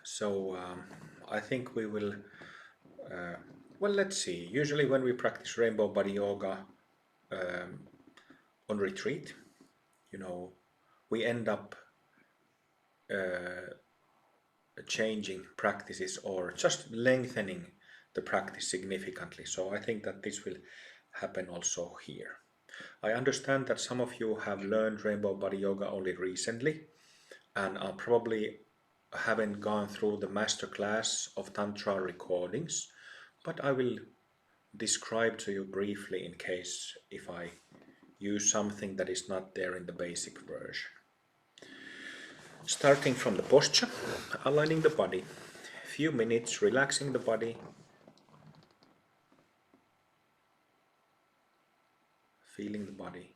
So I think we will, well, let's see. Usually when we practice rainbow body yoga on retreat, we end up changing practices or just lengthening the practice significantly. So I think that this will happen also here. I understand that some of you have learned rainbow body yoga only recently and probably haven't gone through the master class of Tantra recordings, but I will describe to you briefly in case if I use something that is not there in the basic version. Starting from the posture, aligning the body, few minutes relaxing the body, feeling the body.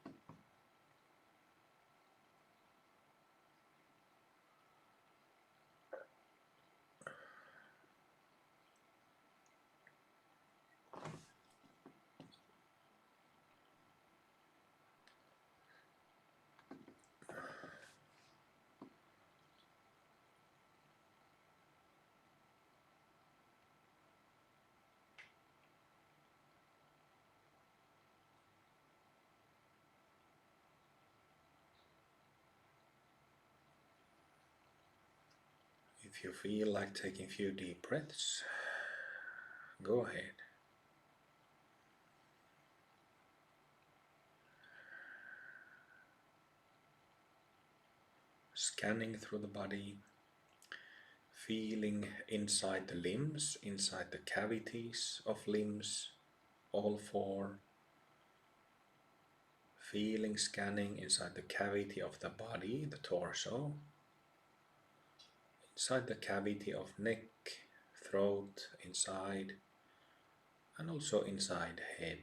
If you feel like taking a few deep breaths, go ahead. Scanning through the body, feeling inside the limbs, inside the cavities of limbs, all four. Feeling, scanning inside the cavity of the body, the torso, inside the cavity of neck, throat, inside, and also inside head.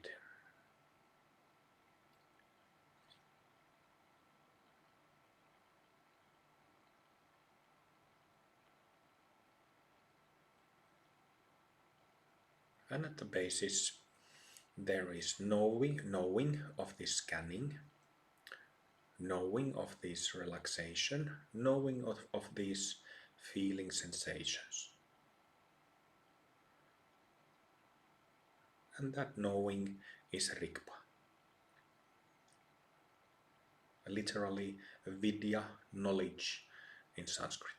And at the basis, there is knowing of this scanning, knowing of this relaxation, knowing of these feeling sensations. And that knowing is rigpa. Literally vidya, knowledge in Sanskrit.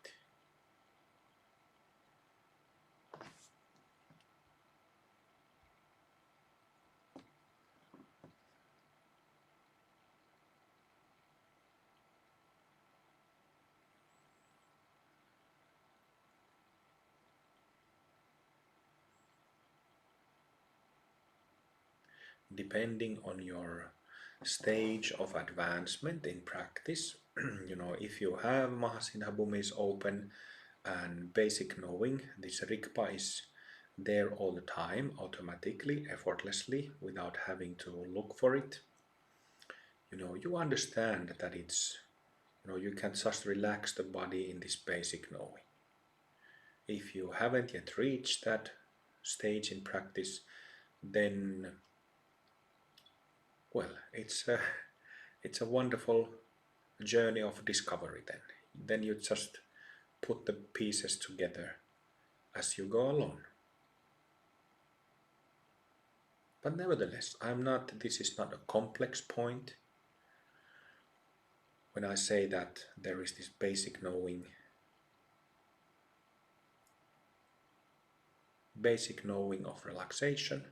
Depending on your stage of advancement in practice, if you have Mahasiddha Bhumis open and basic knowing, this rigpa is there all the time, automatically, effortlessly, without having to look for it. You understand that it's, you can just relax the body in this basic knowing. If you haven't yet reached that stage in practice, then well, it's a wonderful journey of discovery then. Then you just put the pieces together as you go along. But nevertheless, this is not a complex point. When I say that there is this basic knowing of relaxation,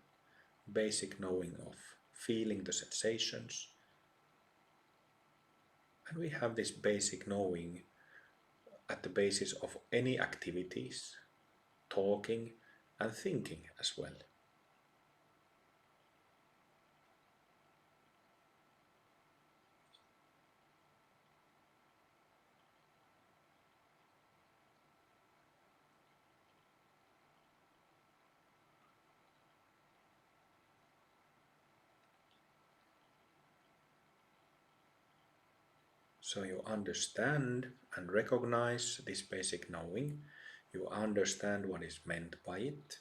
basic knowing of feeling the sensations, and we have this basic knowing at the basis of any activities, talking and thinking as well. So you understand and recognize this basic knowing, you understand what is meant by it,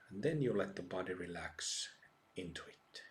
and then you let the body relax into it.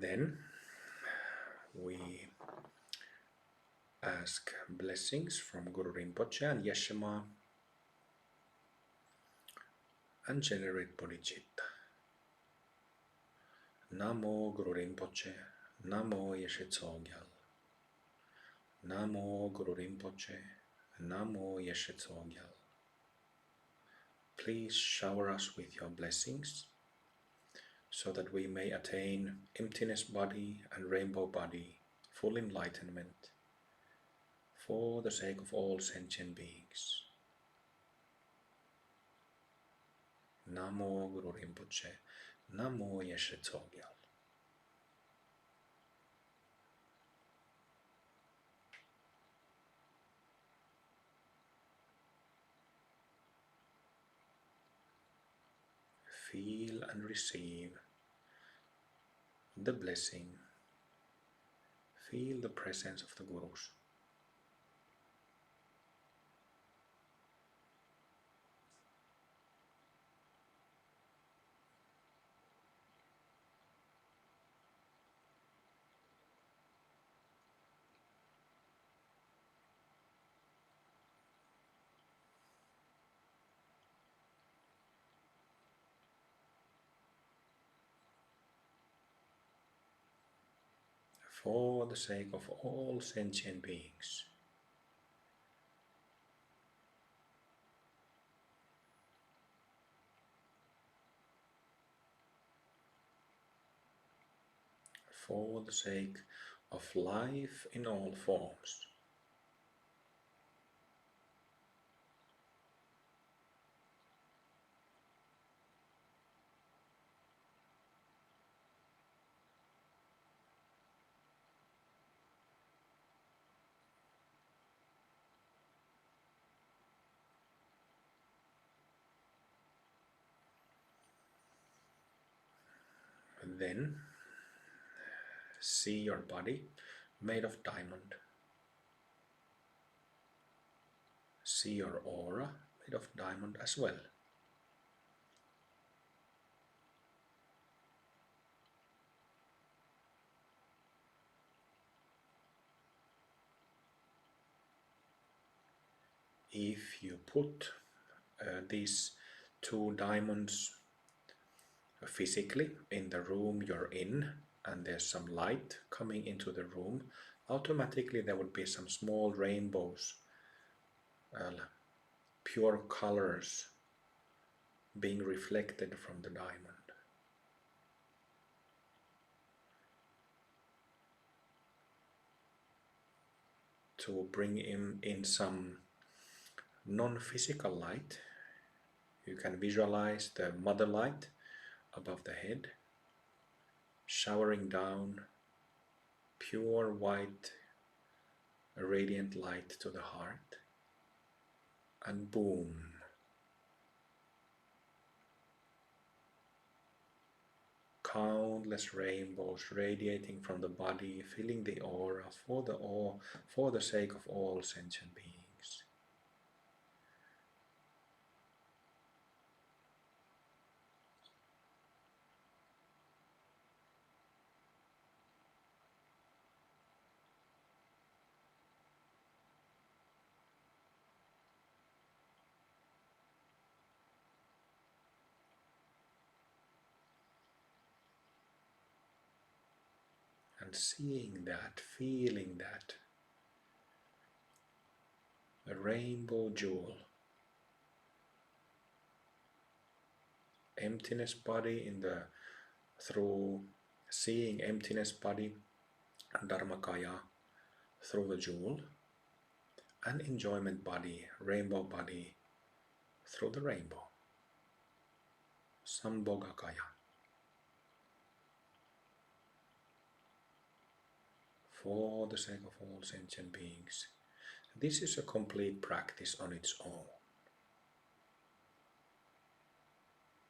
Then we ask blessings from Guru Rinpoche and Yeshama and generate bodhicitta. Namo Guru Rinpoche, Namo Yeshe Tsogyal, Namo Guru Rinpoche, Namo Yeshe Tsogyal. Please shower us with your blessings so that we may attain emptiness body and rainbow body, full enlightenment, for the sake of all sentient beings. Namo Guru Rinpoche, Namo Yeshe Tsogyal. Feel and receive the blessing. Feel the presence of the Gurus. For the sake of all sentient beings. For the sake of life in all forms. Then see your body made of diamond. See your aura made of diamond as well. If you put these two diamonds physically in the room you're in, and there's some light coming into the room, automatically there would be some small rainbows, pure colors being reflected from the diamond. To bring in some non-physical light, you can visualize the mother light above the head, showering down pure white radiant light to the heart, and boom, countless rainbows radiating from the body, filling the aura for the sake of all sentient beings. And seeing that, feeling that, a rainbow jewel, emptiness body through seeing emptiness body, dharmakaya, through the jewel, and enjoyment body, rainbow body, through the rainbow, sambhogakaya. For the sake of all sentient beings. This is a complete practice on its own.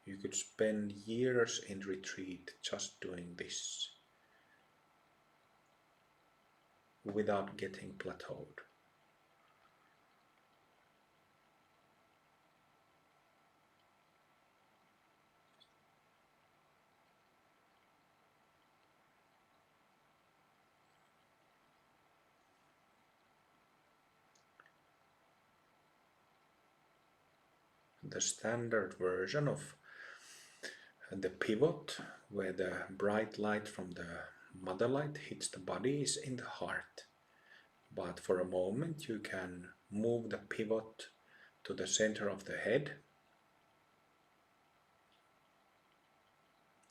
You could spend years in retreat just doing this without getting plateaued. the standard version of the pivot, where the bright light from the mother light hits the body, is in the heart. But for a moment you can move the pivot to the center of the head.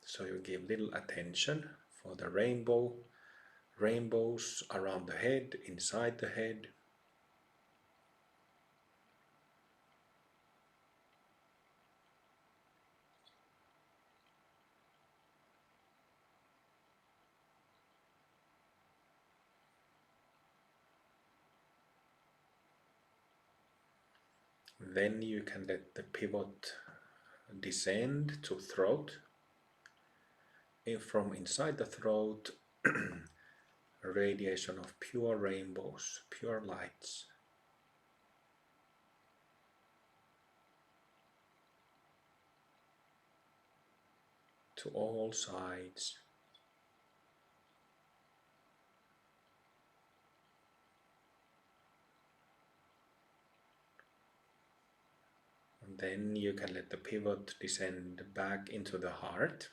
So you give little attention for the rainbows around the head, inside the head. Then you can let the pivot descend to throat. From inside the throat, a radiation of pure rainbows, pure lights. To all sides. And then you can let the pivot descend back into the heart.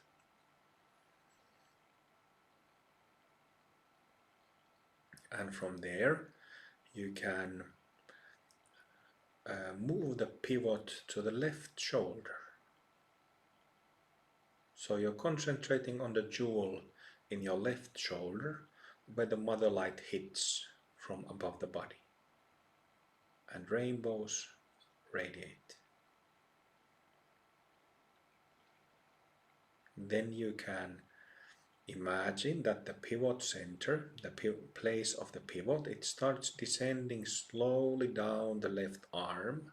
And from there you can move the pivot to the left shoulder. So you're concentrating on the jewel in your left shoulder where the mother light hits from above the body. And rainbows radiate. Then you can imagine that the pivot center, the place of the pivot, it starts descending slowly down the left arm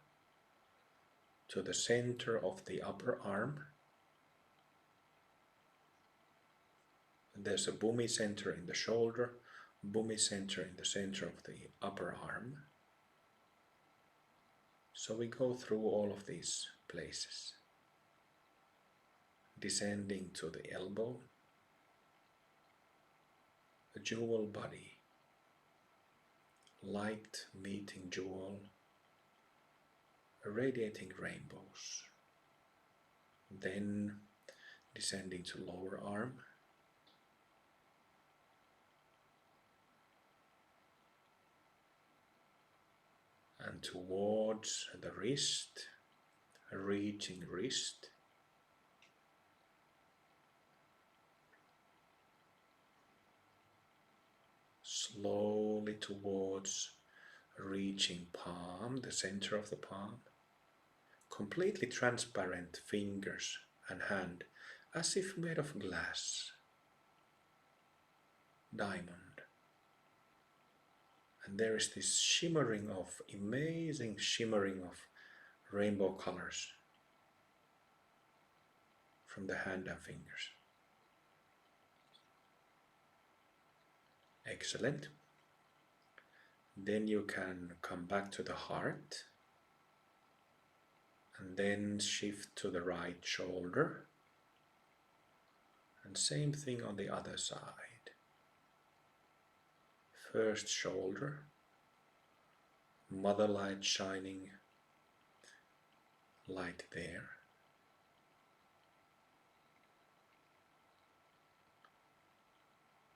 to the center of the upper arm. There's a bumi center in the shoulder, bumi center in the center of the upper arm. So we go through all of these places, descending to the elbow, the jewel body, light meeting jewel, radiating rainbows. Then descending to lower arm, and towards the wrist, reaching wrist, slowly towards reaching palm, the center of the palm, completely transparent fingers and hand, as if made of glass, diamond. And there is this shimmering of, amazing shimmering of rainbow colors from the hand and fingers. Excellent. Then you can come back to the heart and then shift to the right shoulder, and same thing on the other side. First shoulder, mother light shining, light there.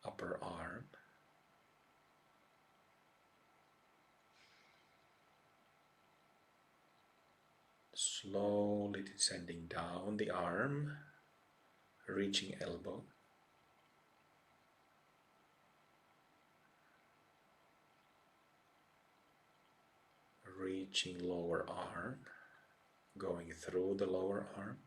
Upper arm, slowly descending down the arm, reaching elbow. Reaching lower arm, going through the lower arm.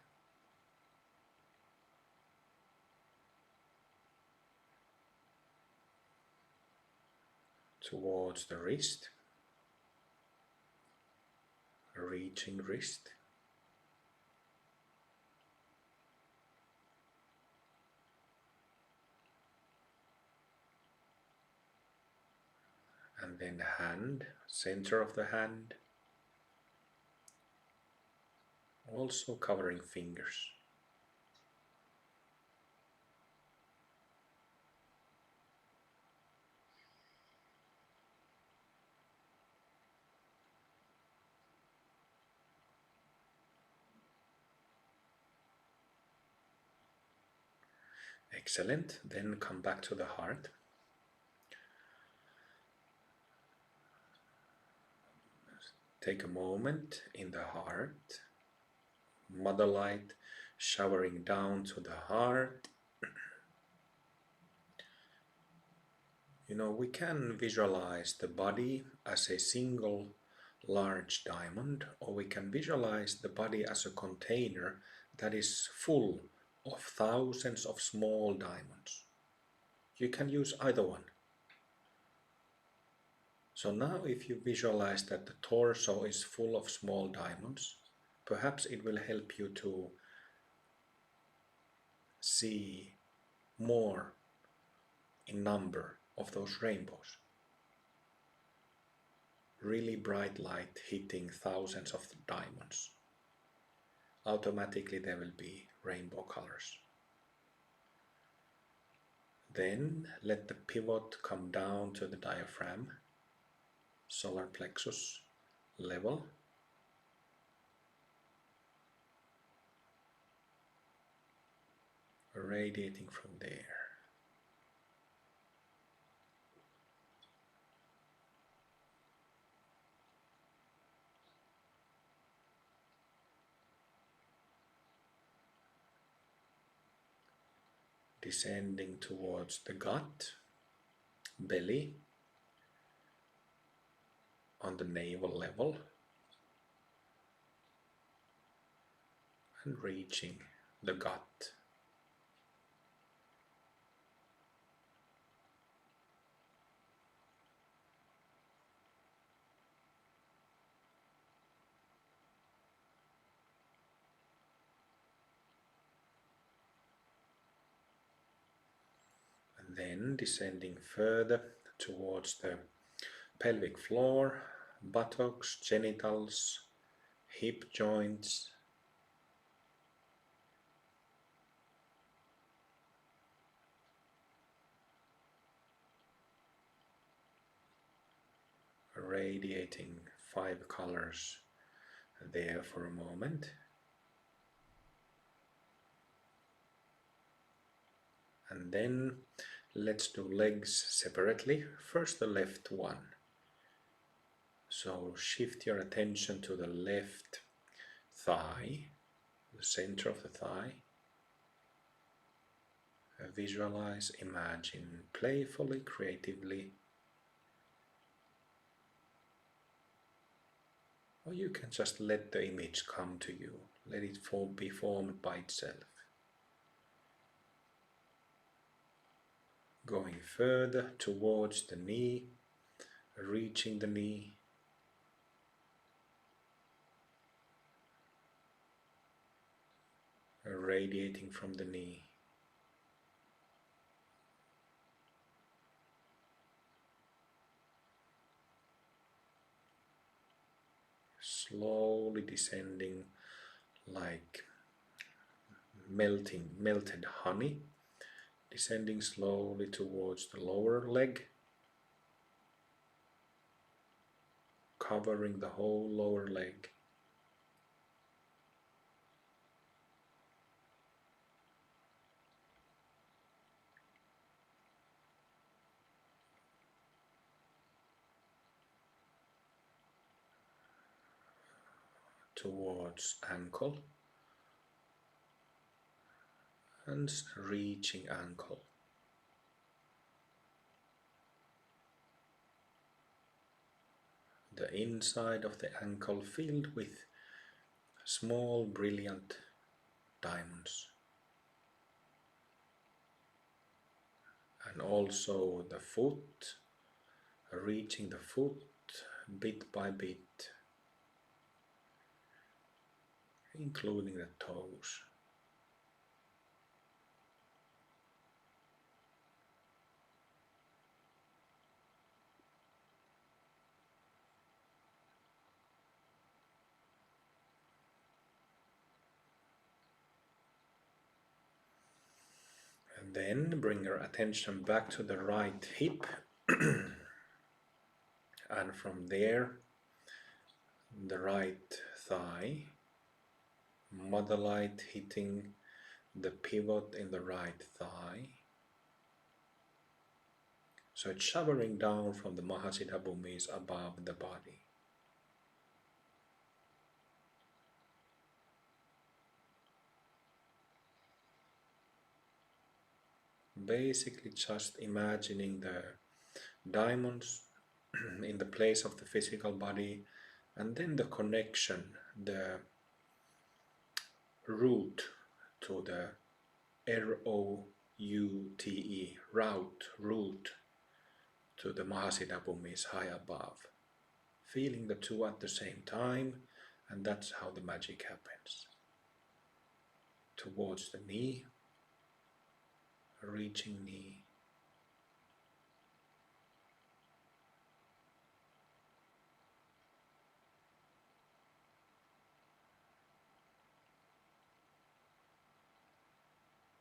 Towards the wrist, reaching wrist. And then the hand, center of the hand, also covering fingers. Excellent. Then come back to the heart. Take a moment in the heart. Mother light showering down to the heart. We can visualize the body as a single large diamond, or we can visualize the body as a container that is full of thousands of small diamonds. You can use either one. So now if you visualize that the torso is full of small diamonds, perhaps it will help you to see more in number of those rainbows. Really bright light hitting thousands of diamonds. Automatically there will be rainbow colors. Then let the pivot come down to the diaphragm, solar plexus level. Radiating from there. Descending towards the gut, belly, on the navel level, and reaching the gut. And then descending further towards the pelvic floor, buttocks, genitals, hip joints, radiating 5 colors there for a moment. And then let's do legs separately. First the left one. So shift your attention to the left thigh, the center of the thigh. Visualize, imagine playfully, creatively. Or you can just let the image come to you. Let it be formed by itself. Going further towards the knee, reaching the knee. Radiating from the knee. Slowly descending like melted honey, descending slowly towards the lower leg, covering the whole lower leg. Towards ankle and reaching ankle. The inside of the ankle filled with small brilliant diamonds. And also the foot, reaching the foot bit by bit, including the toes. And then bring your attention back to the right hip. And from there, the right thigh, mother light hitting the pivot in the right thigh. So it's showering down from the Mahasiddha Bhumis above the body. Basically just imagining the diamonds in the place of the physical body, and then the connection, the root to the R-O-U-T-E, root to the Mahasiddha Bhumis high above. Feeling the two at the same time, and that's how the magic happens. Towards the knee, reaching knee,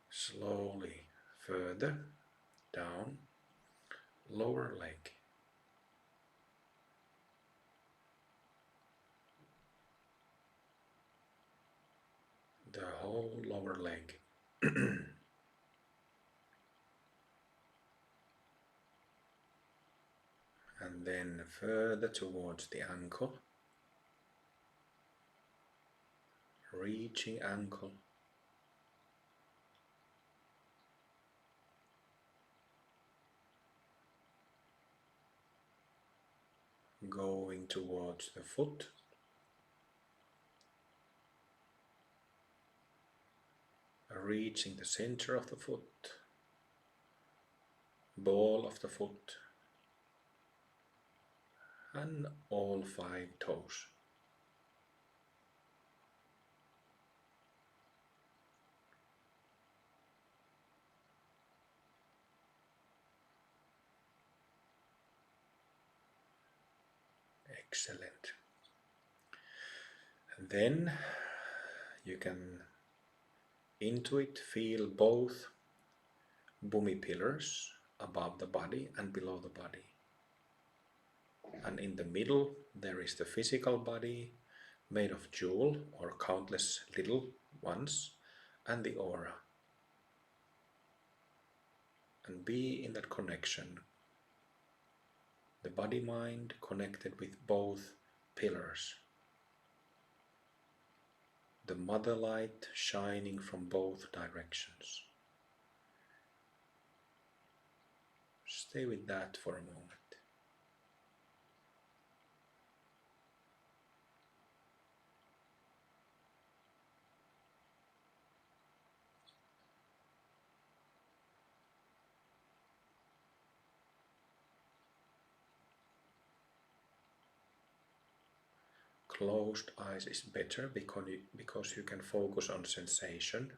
slowly further down, lower leg, the whole lower leg. And then further towards the ankle, reaching ankle, going towards the foot, reaching the center of the foot, ball of the foot, and all 5 toes. Excellent. And then you can intuit feel both Bhumi pillars above the body and below the body. And in the middle there is the physical body made of jewel or countless little ones, and the aura. And be in that connection. The body-mind connected with both pillars. The mother light shining from both directions. Stay with that for a moment. Closed eyes is better because you can focus on sensation.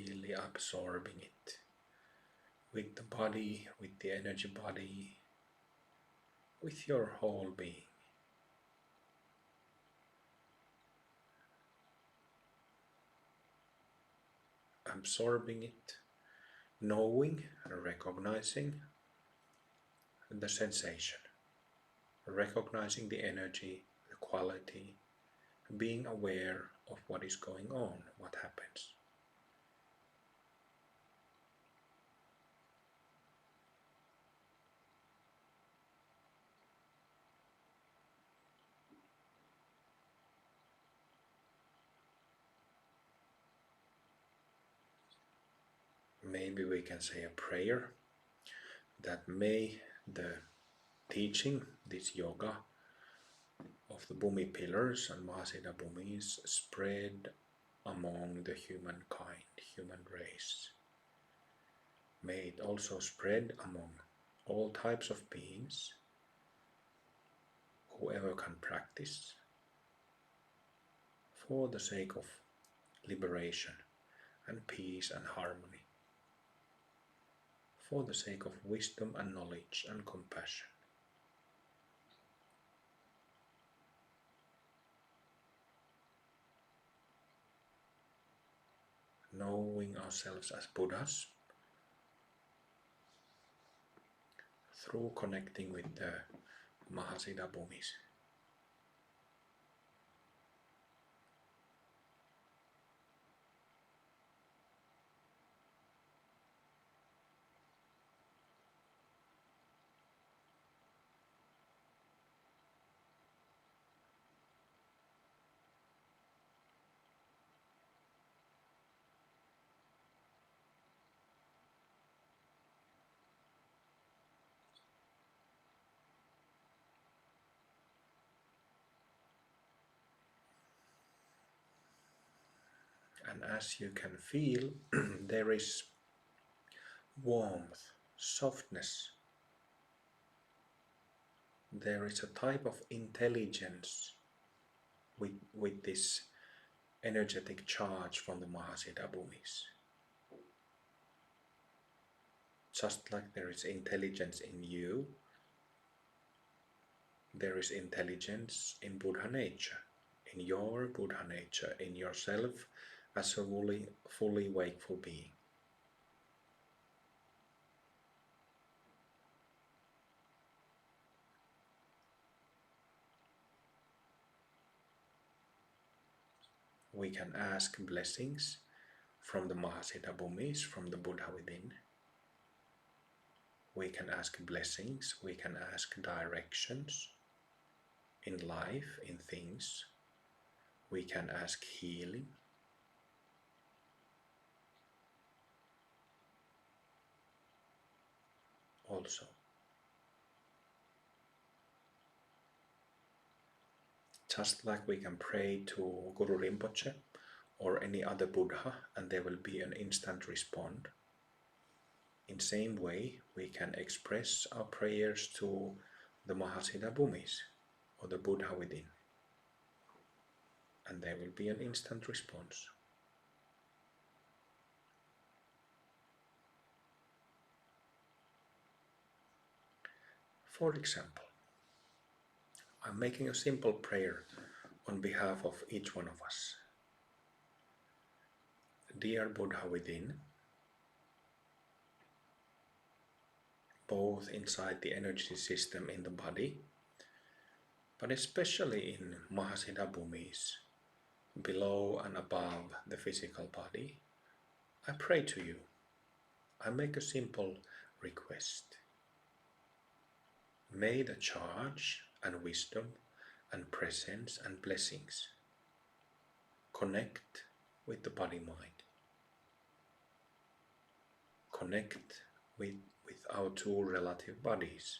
really absorbing it with the body, with the energy body, with your whole being. Absorbing it, knowing and recognizing the sensation, recognizing the energy, the quality, being aware of what is going on, what happens. Maybe we can say a prayer that may the teaching, this yoga of the Bhumi pillars and Mahasiddha Bhumis spread among the humankind, human race. May it also spread among all types of beings, whoever can practice, for the sake of liberation and peace and harmony, for the sake of wisdom and knowledge and compassion. Knowing ourselves as Buddhas through connecting with the Mahasiddha Bhumis. And as you can feel, there is warmth, softness. There is a type of intelligence with this energetic charge from the Mahasiddha Bhumis. Just like there is intelligence in you, there is intelligence in Buddha nature, in your Buddha nature, in yourself as a fully wakeful being. We can ask blessings from the Mahasiddha Bhumis, from the Buddha within. We can ask blessings, we can ask directions in life, in things. We can ask healing. Also, just like we can pray to Guru Rinpoche or any other Buddha and there will be an instant response, in same way we can express our prayers to the Mahasiddha Bhumis or the Buddha within, and there will be an instant response. For example, I'm making a simple prayer on behalf of each one of us. Dear Buddha within, both inside the energy system in the body, but especially in Mahasiddha Bhumis, below and above the physical body, I pray to you. I make a simple request. May the charge and wisdom and presence and blessings connect with the body-mind. Connect with our two relative bodies,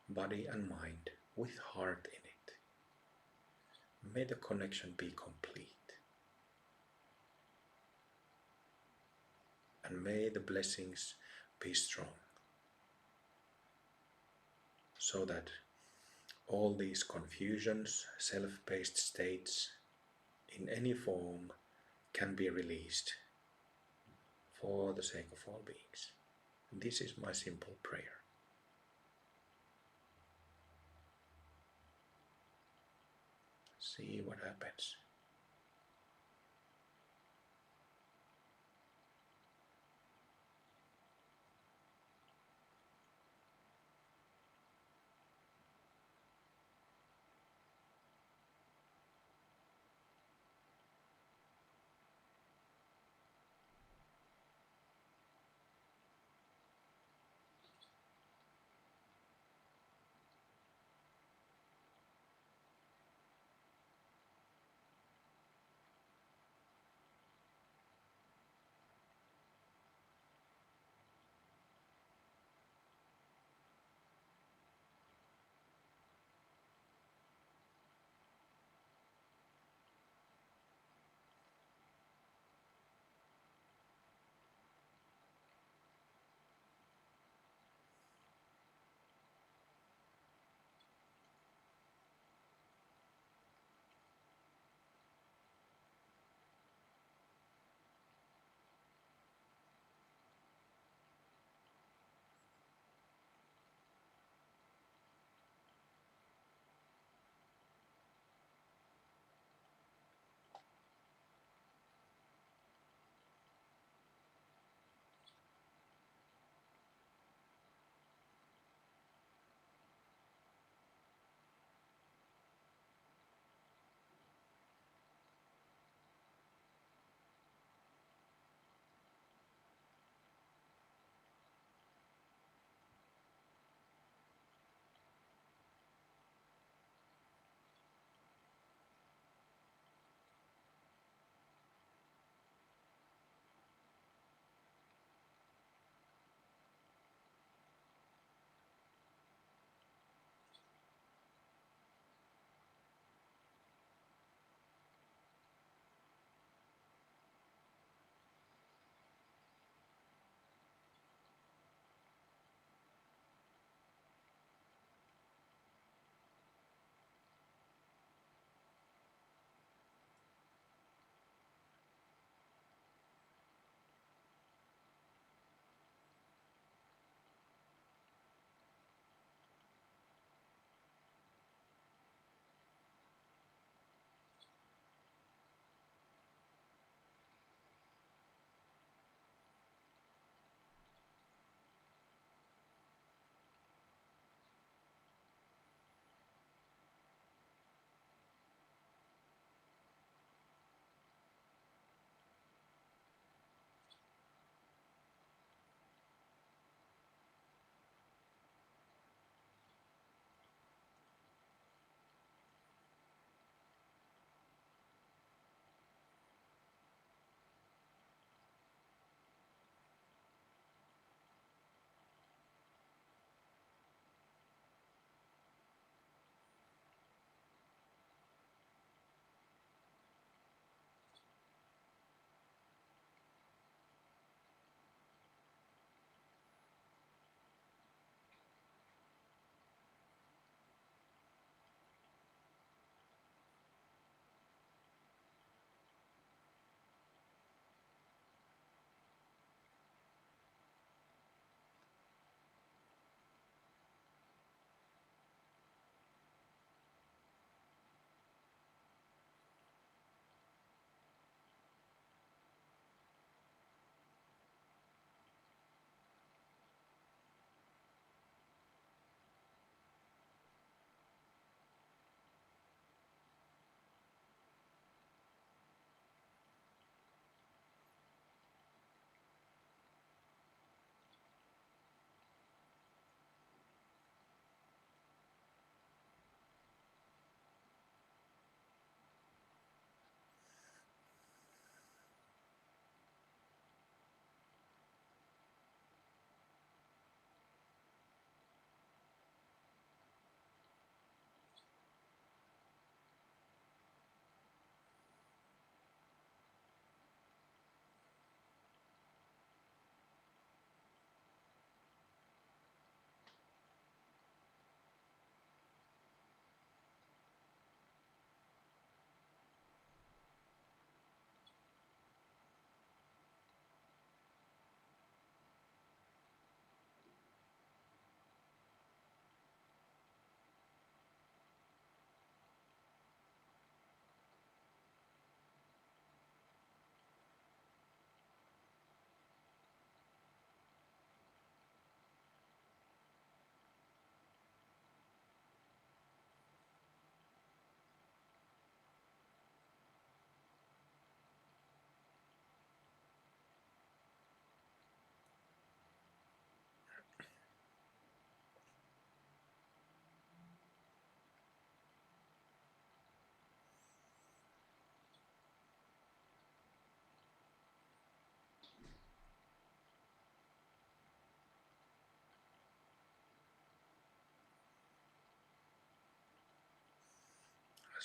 body and mind, with heart in it. May the connection be complete. And may the blessings be strong, so that all these confusions, self-based states in any form can be released. for the sake of all beings. This is my simple prayer. See what happens.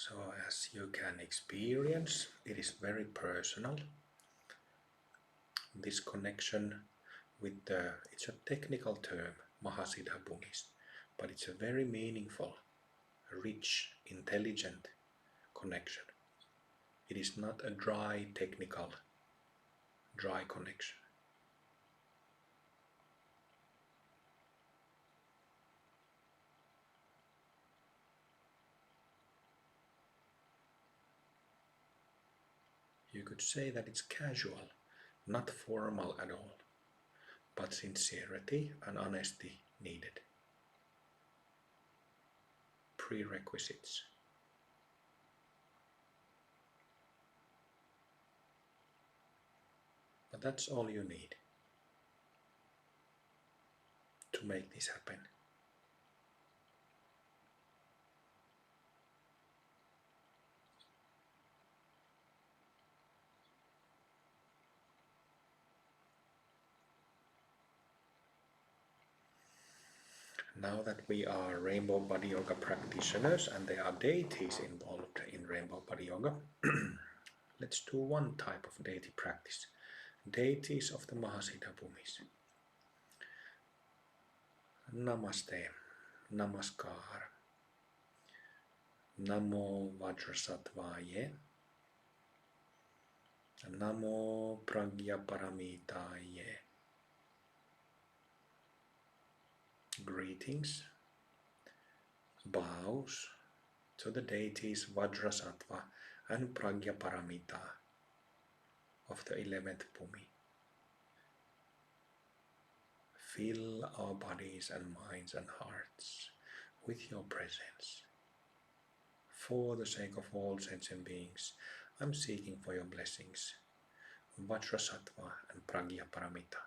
So as you can experience, it is very personal. This connection with it's a technical term, Mahasiddha Bhumis, but it's a very meaningful, rich, intelligent connection. It is not a dry, technical, dry connection. You could say that it's casual, not formal at all, but sincerity and honesty needed. Prerequisites. But that's all you need to make this happen. Now that we are Rainbow Body Yoga practitioners and there are deities involved in Rainbow Body Yoga, let's do one type of deity practice. Deities of the Mahasiddha Bhumis. Namaste, Namaskar, Namo Vajrasattvaye, Namo Pragyaparamitaye. Greetings, bows to the deities Vajrasattva and Pragyaparamita of the 11th Bhumi. Fill our bodies and minds and hearts with your presence. For the sake of all sentient beings, I'm seeking for your blessings, Vajrasattva and Pragyaparamita.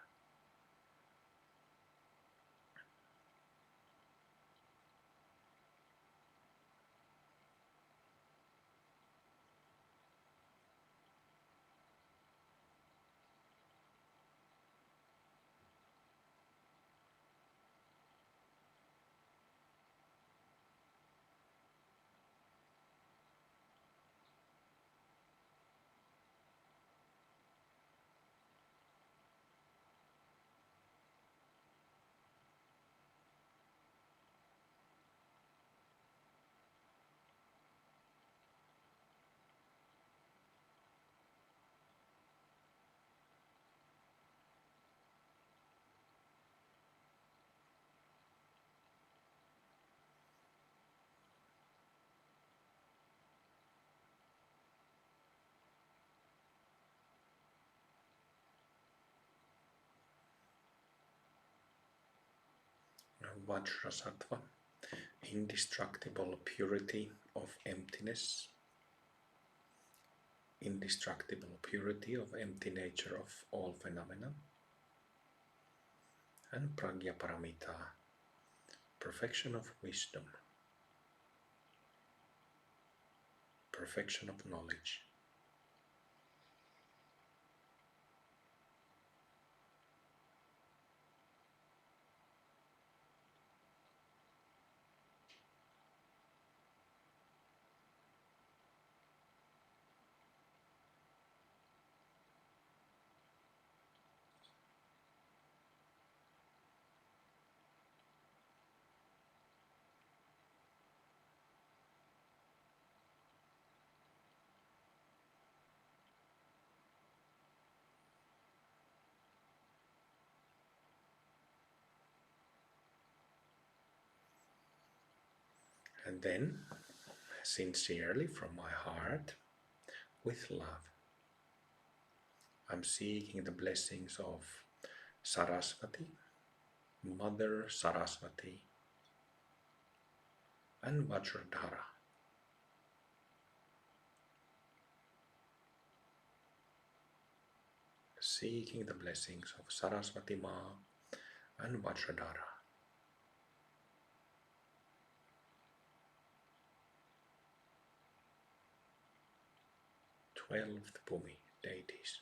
Vajrasattva, indestructible purity of emptiness, indestructible purity of empty nature of all phenomena, and Pragyaparamita, perfection of wisdom, perfection of knowledge. And then, sincerely from my heart, with love, I'm seeking the blessings of Saraswati, Mother Saraswati, and Vajradhara. Seeking the blessings of Saraswati Ma and Vajradhara. 12th Bhumi deities.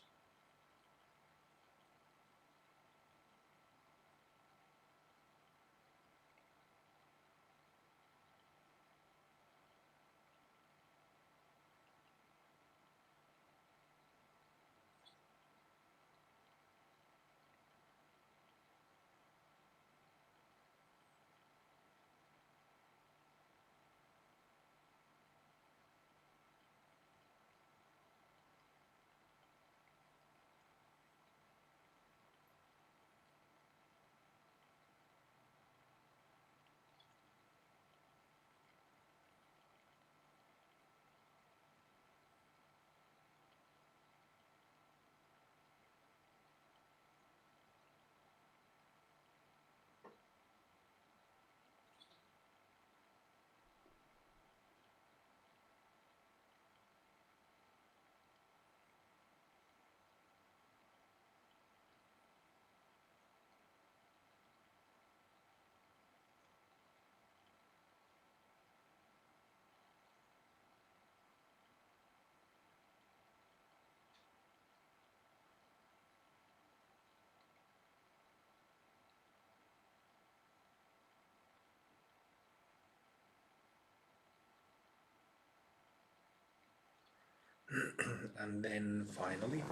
And then finally,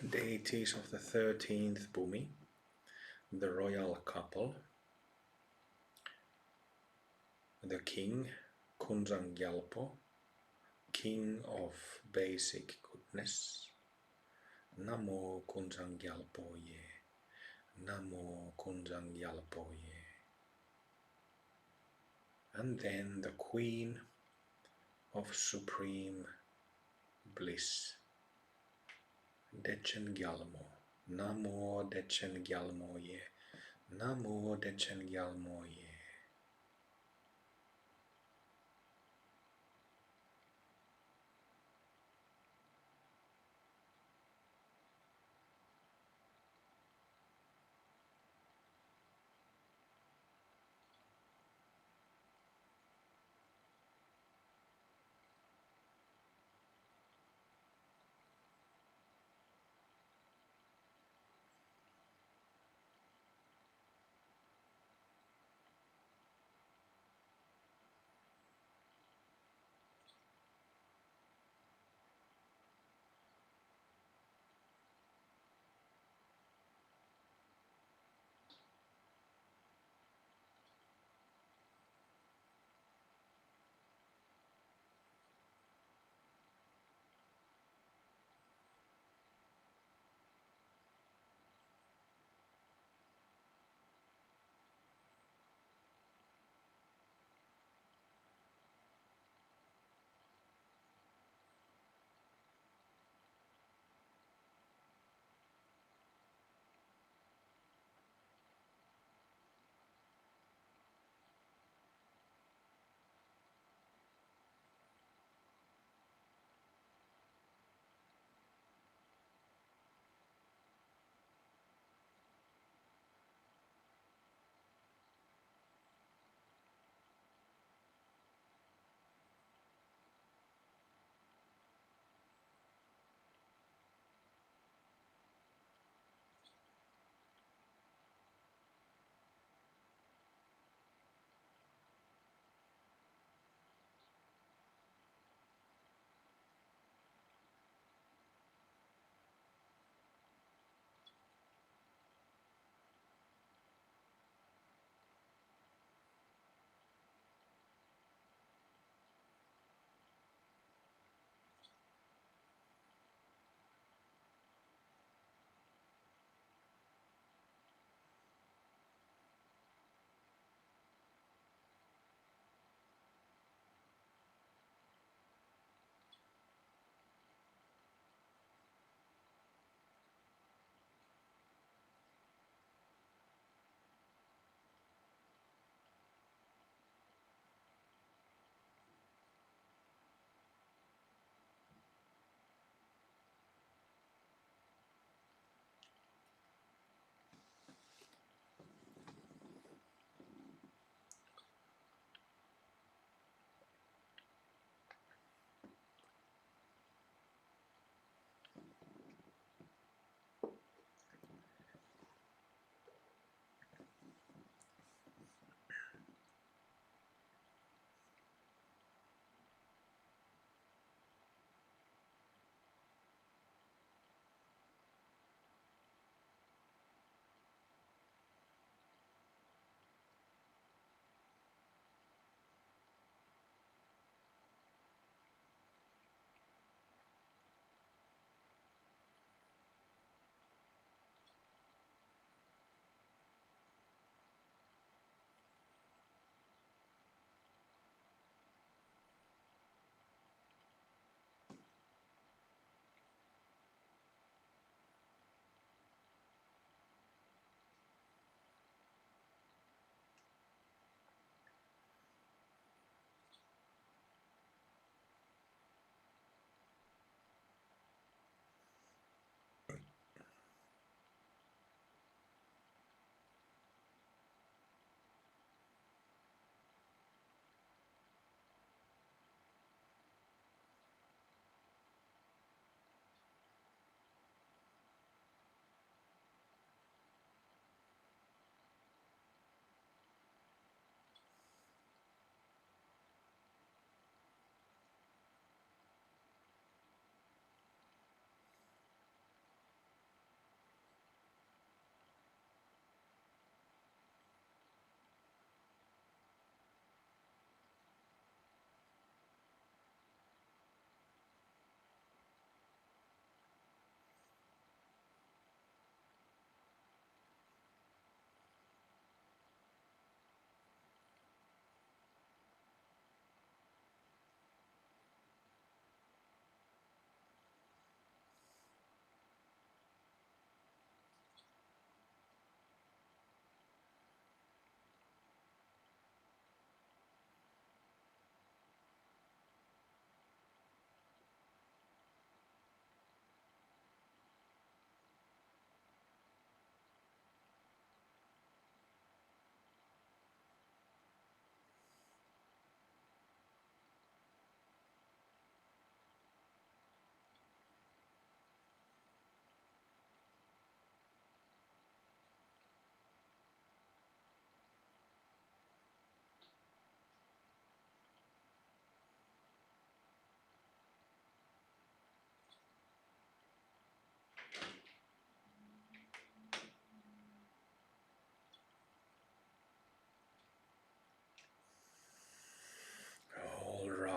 deities of the 13th Bhumi, the royal couple, the king, Kunzang king of basic goodness. Namo Kunzang Ye. Namo Kunzang Ye. And then the queen of supreme bliss, Dechen Gyalmo. Namo Dechen Ye. Namo Dechen Ye.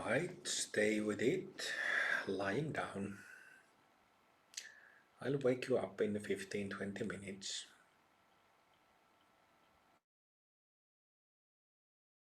Alright, stay with it, lying down. I'll wake you up in 15-20 minutes.